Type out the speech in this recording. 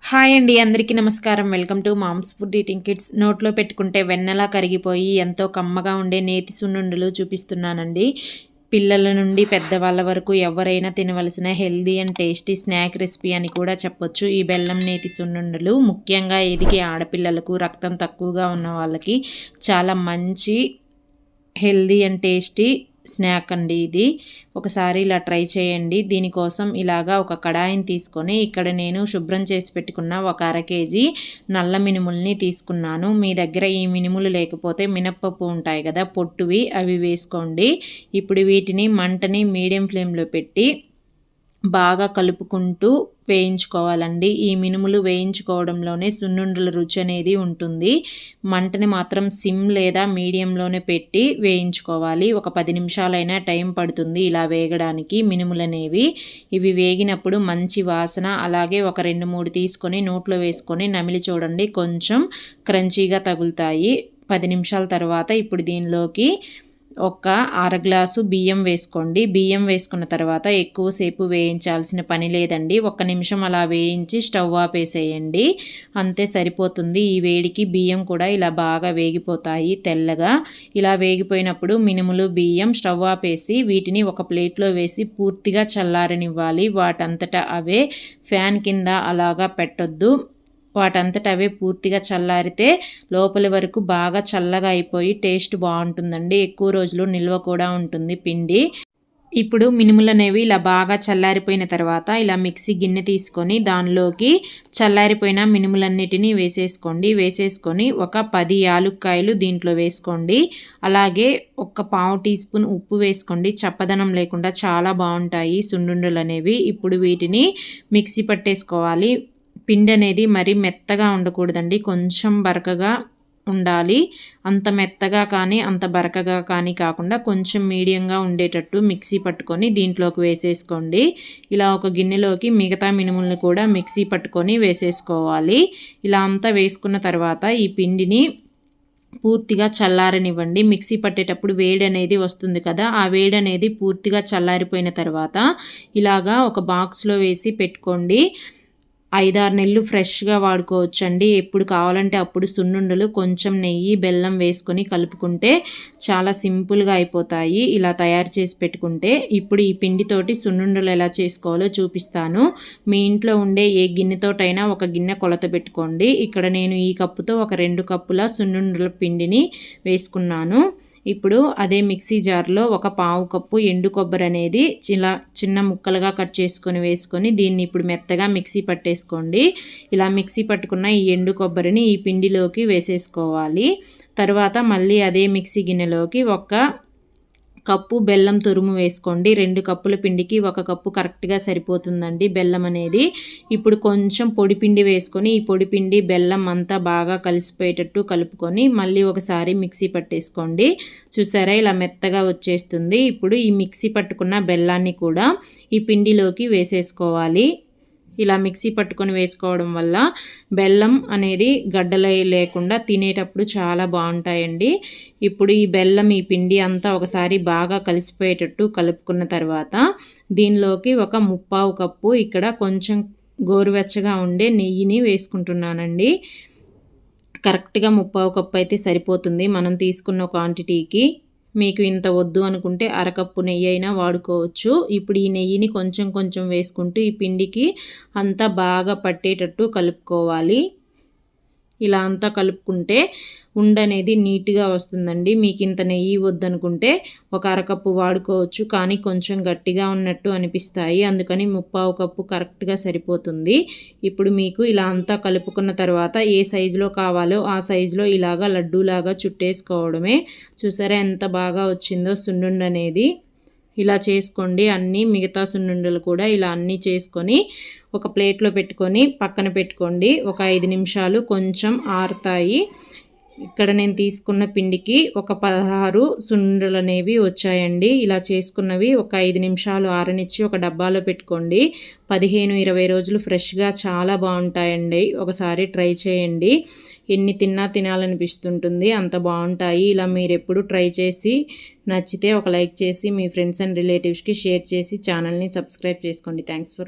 Hi అండి, అందరికీ నమస్కారం. Welcome to moms food eating kids. నోట్లో పెట్టుకుంటే వెన్నెలా కరిగిపోయి ఎంతో కమ్మగా ఉండే నేతి సున్నుండలు చూపిస్తున్నానండి. పిల్లల నుండి పెద్దవాళ్ళ వరకు ఎవరైనా తినవలసిన healthy and tasty snack recipe అని కూడా చెప్పొచ్చు ఈ బెల్లం నేతి సున్నుండలు. ముఖ్యంగా ఎదిగే ఆడపిల్లలకు, రక్తం తక్కువగా ఉన్న వాళ్ళకి చాలా మంచి హెల్దీ అండ్ టేస్టీ స్నాక్ అండి ఇది. ఒకసారి ఇలా ట్రై చేయండి. దీనికోసం ఇలాగా ఒక కడాయిని తీసుకొని ఇక్కడ నేను శుభ్రం చేసి పెట్టుకున్న ఒక 1/2 కేజీ నల్ల మినుముల్ని తీసుకున్నాను. మీ దగ్గర ఈ మినుములు లేకపోతే మినప్పప్పు ఉంటాయి కదా, పొట్టువి, అవి వేసుకోండి. ఇప్పుడు వీటిని మంటని మీడియం ఫ్లేమ్లో పెట్టి బాగా కలుపుకుంటూ వేయించుకోవాలండి. ఈ మినుములు వేయించుకోవడంలోనే సున్నుండల రుచి అనేది ఉంటుంది. మంటని మాత్రం సిమ్ లేదా మీడియంలోనే పెట్టి వేయించుకోవాలి. ఒక 10 నిమిషాలైనా టైం పడుతుంది ఇలా వేగడానికి మినుములు అనేవి. ఇవి వేగినప్పుడు మంచి వాసన, అలాగే ఒక 2-3 తీసుకొని నోట్లో వేసుకొని నమిలి చూడండి, కొంచెం క్రంచీగా తగులుతాయి. 10 నిమిషాల తర్వాత ఇప్పుడు దీనిలోకి ఒక 1/2 గ్లాసు బియ్యం వేసుకోండి. బియ్యం వేసుకున్న తర్వాత ఎక్కువసేపు వేయించాల్సిన పని లేదండి. 1 నిమిషం అలా వేయించి స్టవ్ ఆపేసేయండి, అంతే సరిపోతుంది. ఈ వేడికి బియ్యం కూడా ఇలా బాగా వేగిపోతాయి తెల్లగా. ఇలా వేగిపోయినప్పుడు మినుములు, బియ్యం స్టవ్ ఆపేసి వీటిని ఒక ప్లేట్లో వేసి పూర్తిగా చల్లారనివ్వాలి. వాటంతటా అవే ఫ్యాన్ కింద అలాగా పెట్టొద్దు. వాటంతట అవే పూర్తిగా చల్లారితే లోపలి వరకు బాగా చల్లగా అయిపోయి టేస్ట్ బాగుంటుందండి. ఎక్కువ రోజులు నిల్వ కూడా ఉంటుంది పిండి. ఇప్పుడు మినుములు అనేవి ఇలా బాగా చల్లారిపోయిన తర్వాత ఇలా మిక్సీ గిన్నె తీసుకొని దానిలోకి చల్లారిపోయిన మినుములన్నిటినీ వేసేసుకొని ఒక 10 యాలుక్కాయలు దీంట్లో వేసుకోండి. అలాగే ఒక 1/2 టీ స్పూన్ ఉప్పు వేసుకోండి. చప్పదనం లేకుండా చాలా బాగుంటాయి సున్నుండలు అనేవి. ఇప్పుడు వీటిని మిక్సీ పట్టేసుకోవాలి. పిండి అనేది మరీ మెత్తగా ఉండకూడదండి, కొంచెం బరకగా ఉండాలి. అంత మెత్తగా కానీ అంత బరకగా కానీ కాకుండా కొంచెం మీడియంగా ఉండేటట్టు మిక్సీ పట్టుకొని దీంట్లోకి వేసేసుకోండి. ఇలా ఒక గిన్నెలోకి మిగతా మినుములను కూడా మిక్సీ పట్టుకొని వేసేసుకోవాలి. ఇలా అంతా వేసుకున్న తర్వాత ఈ పిండిని పూర్తిగా చల్లారనివ్వండి. మిక్సీ పట్టేటప్పుడు వేడి అనేది వస్తుంది కదా, ఆ వేడి అనేది పూర్తిగా చల్లారిపోయిన తర్వాత ఇలాగా ఒక బాక్స్లో వేసి పెట్టుకోండి. 5-6 నెలలు ఫ్రెష్గా వాడుకోవచ్చండి. ఎప్పుడు కావాలంటే అప్పుడు సున్నుండలు కొంచెం నెయ్యి, బెల్లం వేసుకొని కలుపుకుంటే చాలా సింపుల్గా అయిపోతాయి ఇలా తయారు చేసి పెట్టుకుంటే. ఇప్పుడు ఈ పిండితోటి సున్నుండలు ఎలా చేసుకోవాలో చూపిస్తాను. మీ ఇంట్లో ఉండే ఏ గిన్నెతోటైనా ఒక గిన్నె కొలత పెట్టుకోండి. ఇక్కడ నేను ఈ కప్పుతో ఒక 2 కప్పుల సున్నుండల పిండిని వేసుకున్నాను. ఇప్పుడు అదే మిక్సీ జార్లో ఒక 1/4 కప్పు ఎండు కొబ్బరి అనేది ఇలా చిన్న ముక్కలుగా కట్ చేసుకొని వేసుకొని దీన్ని ఇప్పుడు మెత్తగా మిక్సీ పట్టేసుకోండి. ఇలా మిక్సీ పట్టుకున్న ఈ ఎండు కొబ్బరిని ఈ పిండిలోకి వేసేసుకోవాలి. తర్వాత మళ్ళీ అదే మిక్సీ గిన్నెలోకి ఒక కప్పు బెల్లం తురుము వేసుకోండి. 2 కప్పుల పిండికి 1 కప్పు కరెక్ట్గా సరిపోతుందండి బెల్లం అనేది. ఇప్పుడు కొంచెం పొడి పిండి వేసుకొని ఈ పొడి పిండి బెల్లం అంతా బాగా కలిసిపోయేటట్టు కలుపుకొని మళ్ళీ ఒకసారి మిక్సీ పట్టేసుకోండి. చూసారా, ఇలా మెత్తగా వచ్చేస్తుంది. ఇప్పుడు ఈ మిక్సీ పట్టుకున్న బెల్లాన్ని కూడా ఈ పిండిలోకి వేసేసుకోవాలి. ఇలా మిక్సీ పట్టుకొని వేసుకోవడం వల్ల బెల్లం అనేది గడ్డలు లేకుండా తినేటప్పుడు చాలా బాగుంటాయండి. ఇప్పుడు ఈ బెల్లం, ఈ పిండి అంతా ఒకసారి బాగా కలిసిపోయేటట్టు కలుపుకున్న తర్వాత దీనిలోకి ఒక 1/4 కప్పు ఇక్కడ కొంచెం గోరువెచ్చగా ఉండే నెయ్యిని వేసుకుంటున్నానండి. కరెక్ట్గా 1/4 కప్పు అయితే సరిపోతుంది మనం తీసుకున్న క్వాంటిటీకి. మీకు ఇంత వద్దు అనుకుంటే 1/2 కప్పు నెయ్యి అయినా వాడుకోవచ్చు. ఇప్పుడు ఈ నెయ్యిని కొంచెం కొంచెం వేసుకుంటూ ఈ పిండికి అంతా బాగా పట్టేటట్టు కలుపుకోవాలి. ఇలా అంతా కలుపుకుంటే ఉండనేది నీట్గా వస్తుందండి. మీకు ఇంత నెయ్యి వద్దనుకుంటే ఒక 1/2 కప్పు వాడుకోవచ్చు, కానీ కొంచెం గట్టిగా ఉన్నట్టు అనిపిస్తాయి, అందుకని 1/4 కప్పు కరెక్ట్గా సరిపోతుంది. ఇప్పుడు మీకు ఇలా అంతా కలుపుకున్న తర్వాత ఏ సైజులో కావాలో ఆ సైజులో ఇలాగా లడ్డూలాగా చుట్టేసుకోవడమే. చూసారా ఎంత బాగా వచ్చిందో సున్నుండ అనేది. ఇలా చేసుకోండి అన్నీ. మిగతా సున్నుండలు కూడా ఇలా అన్నీ చేసుకొని ఒక ప్లేట్లో పెట్టుకొని పక్కన పెట్టుకోండి. ఒక 5 నిమిషాలు కొంచెం ఆరుతాయి. ఇక్కడ నేను తీసుకున్న పిండికి ఒక 16 సున్నుండలు అనేవి వచ్చాయండి. ఇలా చేసుకున్నవి ఒక 5 నిమిషాలు ఆరనిచ్చి ఒక డబ్బాలో పెట్టుకోండి. 15-20 రోజులు ఫ్రెష్గా చాలా బాగుంటాయండి. ఒకసారి ట్రై చేయండి. ఎన్ని తిన్నా తినాలనిపిస్తుంటుంది, అంత బాగుంటాయి. ఇలా మీరు ఎప్పుడు ట్రై చేసి నచ్చితే ఒక లైక్ చేసి మీ ఫ్రెండ్స్ అండ్ రిలేటివ్స్కి షేర్ చేసి ఛానల్ని సబ్స్క్రైబ్ చేసుకోండి. Thanks for